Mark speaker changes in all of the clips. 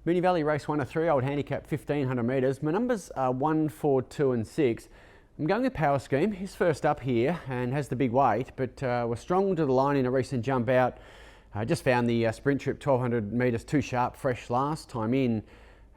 Speaker 1: Moonee Valley race 1 of 3, old handicap 1500 metres. My numbers are 1, 4, 2 and 6. I'm going with Power Scheme. He's first up here and has the big weight, but was strong to the line in a recent jump out. I just found the sprint trip 1200 metres too sharp, fresh last time in.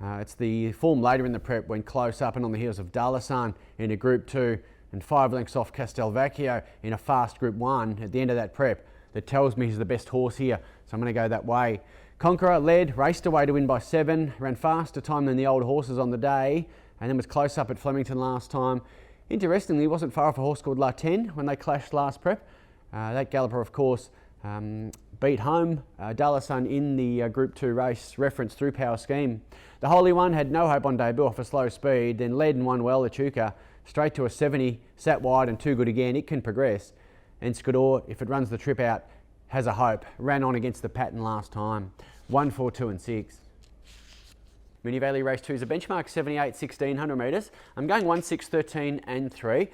Speaker 1: It's the form later in the prep when close up and on the heels of Dalasan in a Group 2 and 5 lengths off Castelvecchio in a fast Group 1 at the end of that prep that tells me he's the best horse here, so I'm going to go that way. Conqueror led, raced away to win by 7, ran faster time than the old horses on the day, and then was close up at Flemington last time. Interestingly, wasn't far off a horse called La 10 when they clashed last prep. That galloper, of course, beat home Dalasan in the Group 2 race, referenced through Power Scheme. The Holy One had no hope on debut off a slow speed, then led and won well, Echuca, straight to a 70, sat wide and too good again. It can progress. And Skidor, if it runs the trip out, has a hope. Ran on against the pattern last time. 1, 4, 2 and 6. Moonee Valley race 2 is a benchmark 78, 1600 metres. I'm going 1, 6, 13 and 3.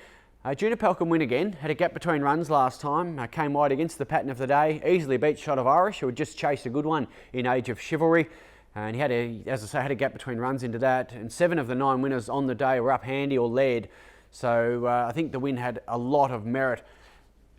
Speaker 1: Junipel can win again. Had a gap between runs last time. Came wide against the pattern of the day. Easily beat Shot of Irish, who had just chased a good one in Age of Chivalry. And he had had a gap between runs into that. And 7 of the 9 winners on the day were up handy or led. So I think the win had a lot of merit.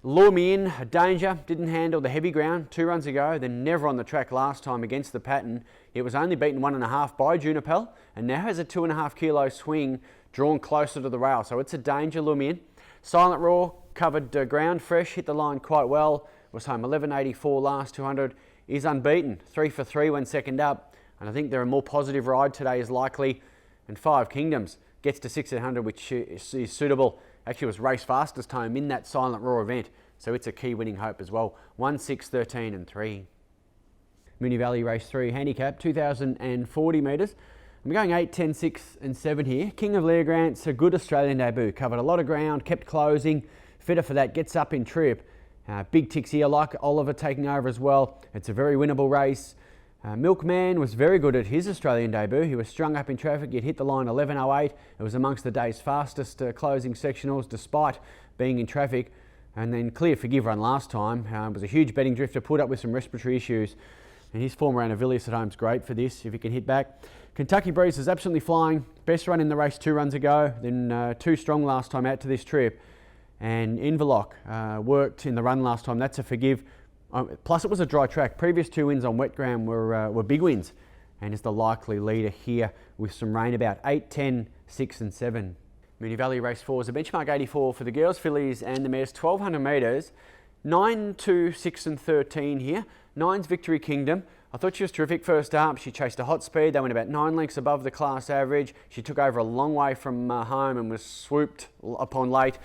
Speaker 1: Lure Me In, a danger, didn't handle the heavy ground 2 runs ago, then never on the track last time against the pattern. It was only beaten 1.5 by Junipel and now has a 2.5 kilo swing drawn closer to the rail. So it's a danger, Lure Me In. Silent Roar covered ground fresh, hit the line quite well, was home 11.84 last 200, is unbeaten, 3 for 3 when second up. And I think there a more positive ride today is likely. And 5 Kingdoms gets to 1600, which is suitable. Actually was race fastest home in that Silent Roar event, so it's a key winning hope as well. 1, 6, 13 and 3. Moonee Valley race 3 handicap, 2040 metres. I'm going 8, 10, 6 and 7 here. King of Lear Grant's a good Australian debut. Covered a lot of ground, kept closing. Fitter for that, gets up in trip. Big ticks here, like Oliver taking over as well. It's a very winnable race. Milkman was very good at his Australian debut. He was strung up in traffic, yet hit the line 11.08. It was amongst the day's fastest closing sectionals despite being in traffic. And then Clear Forgive run last time. Was a huge betting drifter, put up with some respiratory issues. And his form around Avilius at home is great for this, if he can hit back. Kentucky Breeze is absolutely flying. Best run in the race 2 runs ago, then 2 strong last time out to this trip. And Inverloch worked in the run last time. That's a Forgive. Plus it was a dry track. Previous 2 wins on wet ground were big wins and is the likely leader here with some rain about. 8, 10, 6 and 7. Moonee Valley race 4 is a benchmark 84 for the girls, fillies and the mares, 1200 metres. 9, 2, 6 and 13 here. 9's Victory Kingdom. I thought she was terrific first up. She chased a hot speed. They went about 9 lengths above the class average. She took over a long way from home and was swooped upon late.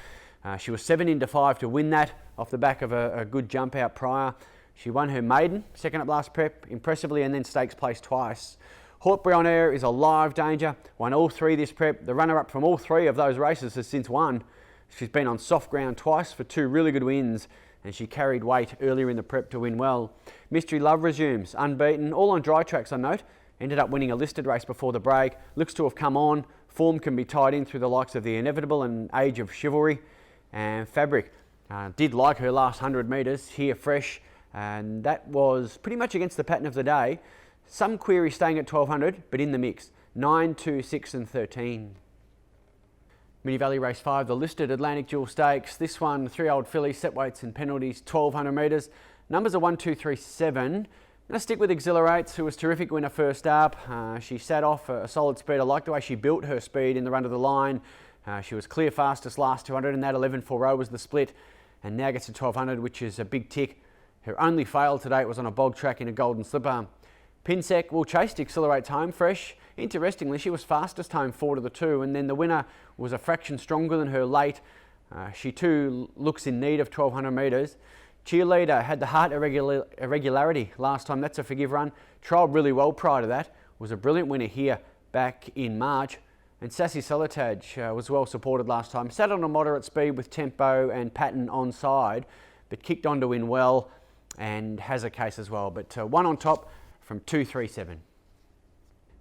Speaker 1: She was 7 into 5 to win that off the back of a good jump out prior. She won her maiden, second up last prep, impressively, and then stakes place twice. Haute Brionneur is a live danger, won all 3 this prep. The runner-up from all 3 of those races has since won. She's been on soft ground twice for 2 really good wins, and she carried weight earlier in the prep to win well. Mystery Love resumes, unbeaten, all on dry tracks I note. Ended up winning a listed race before the break. Looks to have come on. Form can be tied in through the likes of the Inevitable and Age of Chivalry. And Fabric did like her last 100 metres here fresh, and that was pretty much against the pattern of the day. Some query staying at 1200, but in the mix. 9, 2, 6 and 13. Moonee Valley race 5, the listed Atlantic Jewel Stakes. This one, 3 old fillies, set weights and penalties, 1200 metres. Numbers are 1, 2, 3, 7. I'm going to stick with Exhilarates, who was terrific winner first up. She sat off a solid speed. I like the way she built her speed in the run to the line. She was clear fastest last 200, and that 11.40 was the split, and now gets to 1200, which is a big tick. Her only fail today was on a bog track in a Golden Slipper. Pinsec will chase Exhilarates home fresh. Interestingly, she was fastest home 4 to the 2, and then the winner was a fraction stronger than her late. She too looks in need of 1200 metres. Cheerleader had the heart irregularity last time. That's a Forgive run. Trialled really well prior to that. Was a brilliant winner here back in March. And Sassy Solitage was well supported last time. Sat on a moderate speed with tempo and pattern on side, but kicked on to win well and has a case as well. But 1 on top from 2, 3, 7.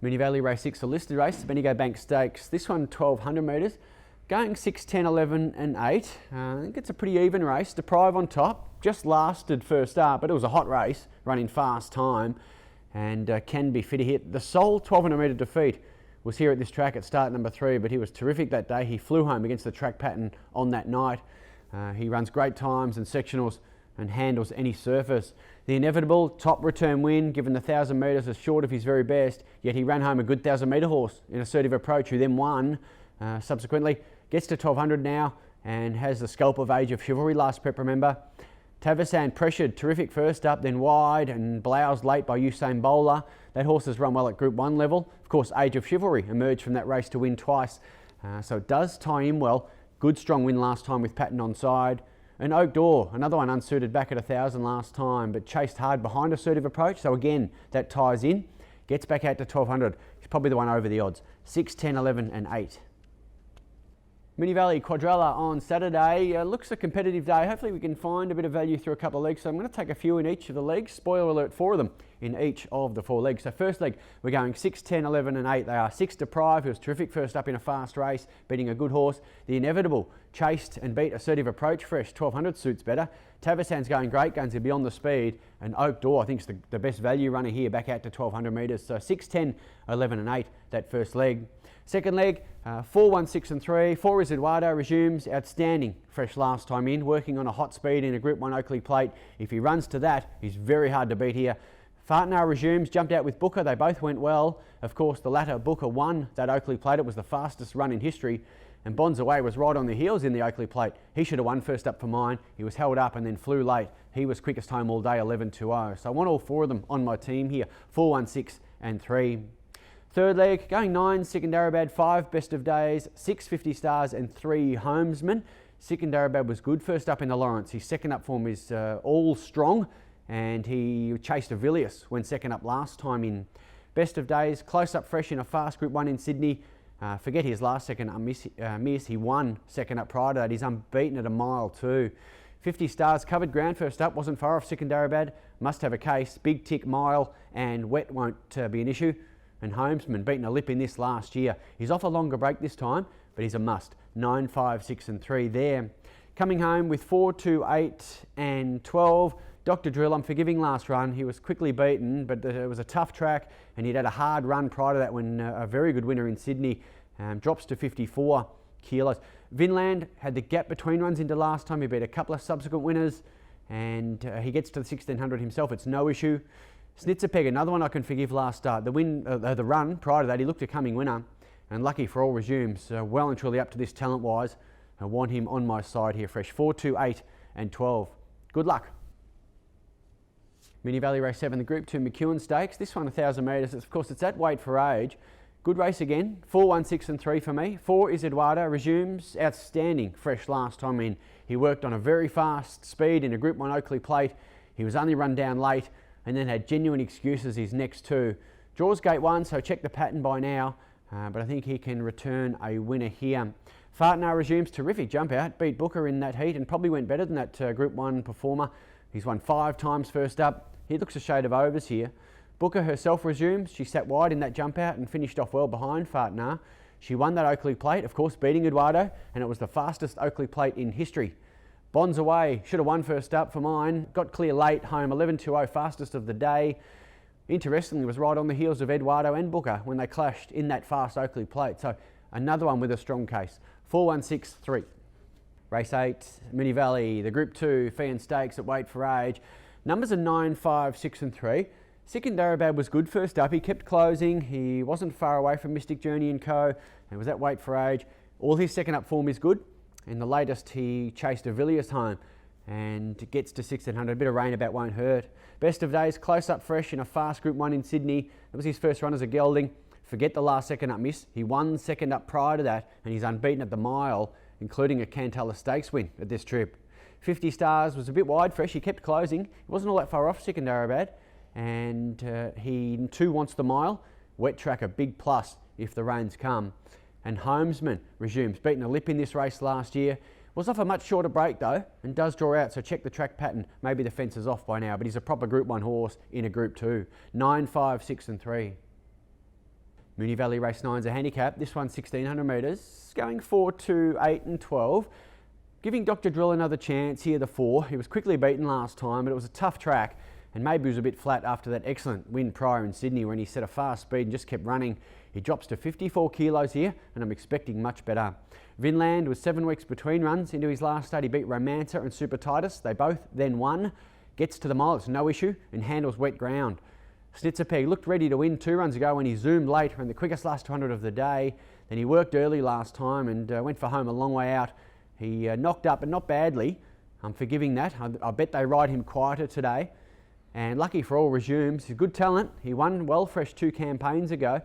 Speaker 1: Moonee Valley race 6, a listed race, Bendigo Bank Stakes. This one 1200 metres. Going 6, 10, 11 and 8. I think it's a pretty even race. Deprive on top. Just lasted first up, but it was a hot race, running fast time. and can be fit here. The sole 1200 metre defeat was here at this track at start number 3, but he was terrific that day. He flew home against the track pattern on that night. He runs great times and sectionals and handles any surface. The inevitable top return win, given the 1000 metres is short of his very best, yet he ran home a good 1000 metre horse in Assertive Approach, who then won subsequently. Gets to 1200 now and has the scalp of Age of Chivalry last prep, remember. Tavasan pressured, terrific first up, then wide and bloused late by Usain Bowler. That horse has run well at Group 1 level. Of course, Age of Chivalry emerged from that race to win twice, so it does tie in well. Good strong win last time with Patton on side. And Oak Door, another one unsuited back at 1000 last time, but chased hard behind Assertive Approach, so again, that ties in. Gets back out to 1200. He's probably the one over the odds. 6, 10, 11 and 8. Moonee Valley Quadrella on Saturday. Looks a competitive day. Hopefully we can find a bit of value through a couple of legs. So I'm going to take a few in each of the legs. Spoiler alert, 4 of them in each of the 4 legs. So first leg, we're going 6, 10, 11 and 8. They are 6 Deprive, who was terrific first up in a fast race, beating a good horse. The Inevitable chased and beat Assertive Approach fresh. 1200 suits better. Tavasan's going great, going to beyond the speed. And Oak Door, I think, is the best value runner here, back out to 1200 metres. So 6, 10, 11 and 8, that first leg. Second leg, 4, 1, 6 and 3. 4 is Eduardo, resumes outstanding fresh last time in, working on a hot speed in a Group 1 Oakley plate. If he runs to that, he's very hard to beat here. Fartnar resumes, jumped out with Booker. They both went well. Of course, the latter, Booker, won that Oakley plate. It was the fastest run in history. And Bonds Away was right on the heels in the Oakley plate. He should have won first up for mine. He was held up and then flew late. He was quickest home all day, 11-2-0. So I want all 4 of them on my team here. 4, 1, 6 and 3. Third leg, going 9, Sikandarabad, 5 Best of Days, 6 50 Stars and 3 Homesmen. Sikandarabad was good first up in the Lawrence. His second up form is all strong, and he chased Avilius when second up last time in. Best of Days, close up fresh in a fast Group 1 in Sydney. Forget his last second up miss. He won second up prior to that. He's unbeaten at a mile too. 50 Stars, covered ground first up, wasn't far off Sikandarabad. Must have a case. Big tick mile and wet won't be an issue. And Homesman beaten a lip in this last year. He's off a longer break this time, but he's a must. 9, 5, 6 and 3 there. Coming home with 4, 2, 8 and 12. Dr. Drill, I'm forgiving last run. He was quickly beaten, but it was a tough track, and he'd had a hard run prior to that when a very good winner in Sydney drops to 54 kilos. Vinland had the gap between runs into last time. He beat a couple of subsequent winners, and he gets to the 1600 himself. It's no issue. Snitzerpeg, another one I can forgive last start. The run prior to that, he looked a coming winner, and lucky for all resumes. Well and truly up to this talent-wise. I want him on my side here fresh. 4, 2, 8 and 12. Good luck. Moonee Valley Race 7, the Group 2 McEwen Stakes. This one 1000 metres. Of course, it's at weight for age. Good race again. 4, 1, 6 and 3 for me. 4 is Eduardo, resumes outstanding fresh last time in. He worked on a very fast speed in a Group 1 Oakley plate. He was only run down late and then had genuine excuses his next 2. Draws gate 1, so check the pattern by now, but I think he can return a winner here. Fartnar resumes, terrific jump out, beat Booker in that heat and probably went better than that Group 1 performer. He's won 5 times first up. He looks a shade of overs here. Booker herself resumes. She sat wide in that jump out and finished off well behind Fartnar. She won that Oakley plate, of course, beating Eduardo, and it was the fastest Oakley plate in history. Bonds Away, should have won first up for mine. Got clear late, home 11-2-0, fastest of the day. Interestingly, was right on the heels of Eduardo and Booker when they clashed in that fast Oakley plate. So another one with a strong case. 4, 1, 6, 3. Race 8, Moonee Valley, the Group 2 Fee and Stakes at weight for age. Numbers are 9, 5, 6 and 3. Sikandarabad was good first up. He kept closing. He wasn't far away from Mystic Journey and Co. And was at weight for age. All his second up form is good. In the latest, he chased Avilius home and gets to 1600. A bit of rain about won't hurt. Best of Days, close up fresh in a fast Group 1 in Sydney. That was his first run as a gelding. Forget the last second up miss. He won second up prior to that, and he's unbeaten at the mile, including a Cantella Stakes win at this trip. 50 Stars was a bit wide fresh. He kept closing. He wasn't all that far off Sikandarabad, and he too wants the mile. Wet track, a big plus if the rains come. And Homesman resumes, beaten a lip in this race last year. Was off a much shorter break though, and does draw out, so check the track pattern. Maybe the fence is off by now, but he's a proper Group 1 horse in a Group 2. 9, 5, 6 and 3. Moonee Valley Race 9's a handicap. This one's 1600 metres, going 4, 2, 8 and 12. Giving Dr. Drill another chance here, the 4. He was quickly beaten last time, but it was a tough track. And maybe he was a bit flat after that excellent win prior in Sydney when he set a fast speed and just kept running. He drops to 54 kilos here, and I'm expecting much better. Vinland was 7 weeks between runs. Into his last start, he beat Romancer and Super Titus. They both then won. Gets to the mile, it's no issue, and handles wet ground. Snitzerpeg looked ready to win 2 runs ago when he zoomed late from the quickest last 200 of the day. Then he worked early last time and went for home a long way out. He knocked up, but not badly. I'm forgiving that. I bet they ride him quieter today. And lucky for all, resumes. He's good talent. He won well fresh 2 campaigns ago.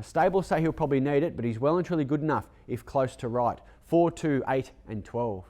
Speaker 1: Stables say he'll probably need it, but he's well and truly good enough if close to right. 4, 2, 8 and 12.